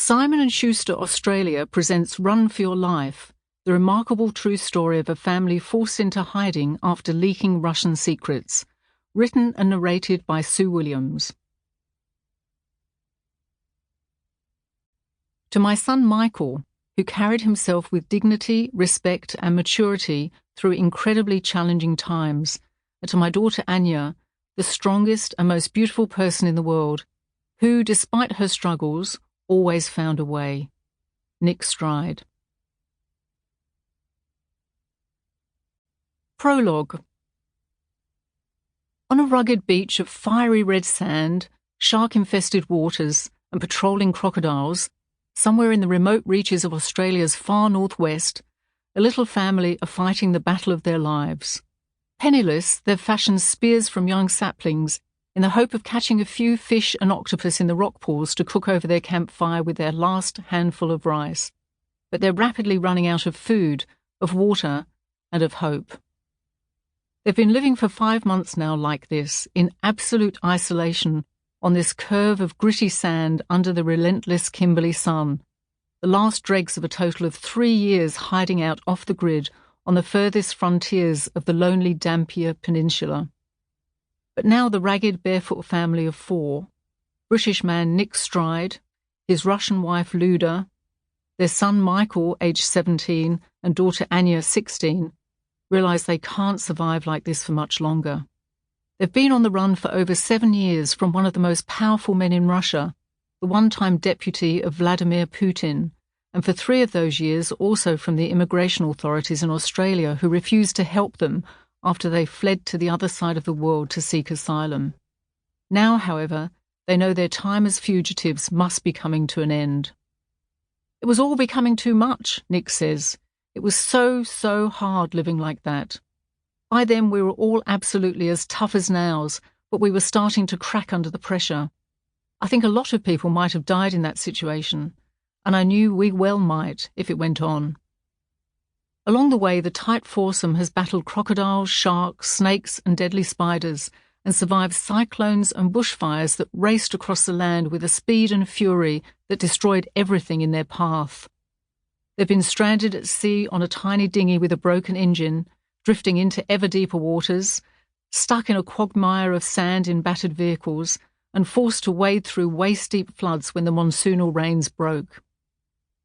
Simon & Schuster Australia presents Run for Your Life, the remarkable true story of a family forced into hiding after leaking Russian secrets, written and narrated by Sue Williams. To my son Michael, who carried himself with dignity, respect and maturity through incredibly challenging times, and to my daughter Anya, the strongest and most beautiful person in the world, who, despite her struggles, always found a way. Nick Stride. Prologue. On a rugged beach of fiery red sand, shark-infested waters and patrolling crocodiles, somewhere in the remote reaches of Australia's far northwest, a little family are fighting the battle of their lives. Penniless, they've fashioned spears from young saplings in the hope of catching a few fish and octopus in the rock pools to cook over their campfire with their last handful of rice. But they're rapidly running out of food, of water, and of hope. They've been living for 5 months now like this, in absolute isolation, on this curve of gritty sand under the relentless Kimberley sun, the last dregs of a total of 3 years hiding out off the grid on the furthest frontiers of the lonely Dampier Peninsula. But now the ragged barefoot family of 4, British man Nick Stride, his Russian wife Luda, their son Michael, aged 17, and daughter Anya, 16, realise they can't survive like this for much longer. They've been on the run for over 7 years from one of the most powerful men in Russia, the one-time deputy of Vladimir Putin, and for 3 of those years also from the immigration authorities in Australia who refused to help them after they fled to the other side of the world to seek asylum. Now, however, they know their time as fugitives must be coming to an end. It was all becoming too much, Nick says. It was so hard living like that. By then we were all absolutely as tough as nails, but we were starting to crack under the pressure. I think a lot of people might have died in that situation, and I knew we well might if it went on. Along the way, the tight foursome has battled crocodiles, sharks, snakes and deadly spiders, and survived cyclones and bushfires that raced across the land with a speed and fury that destroyed everything in their path. They've been stranded at sea on a tiny dinghy with a broken engine, drifting into ever deeper waters, stuck in a quagmire of sand in battered vehicles, and forced to wade through waist-deep floods when the monsoonal rains broke.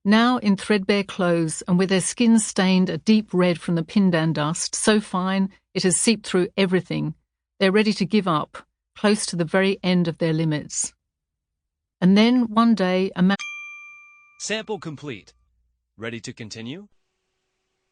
Now, in threadbare clothes and with their skins stained a deep red from the pindan dust, so fine it has seeped through everything, they're ready to give up, close to the very end of their limits. And then, one day, a man... Sample complete. Ready to continue?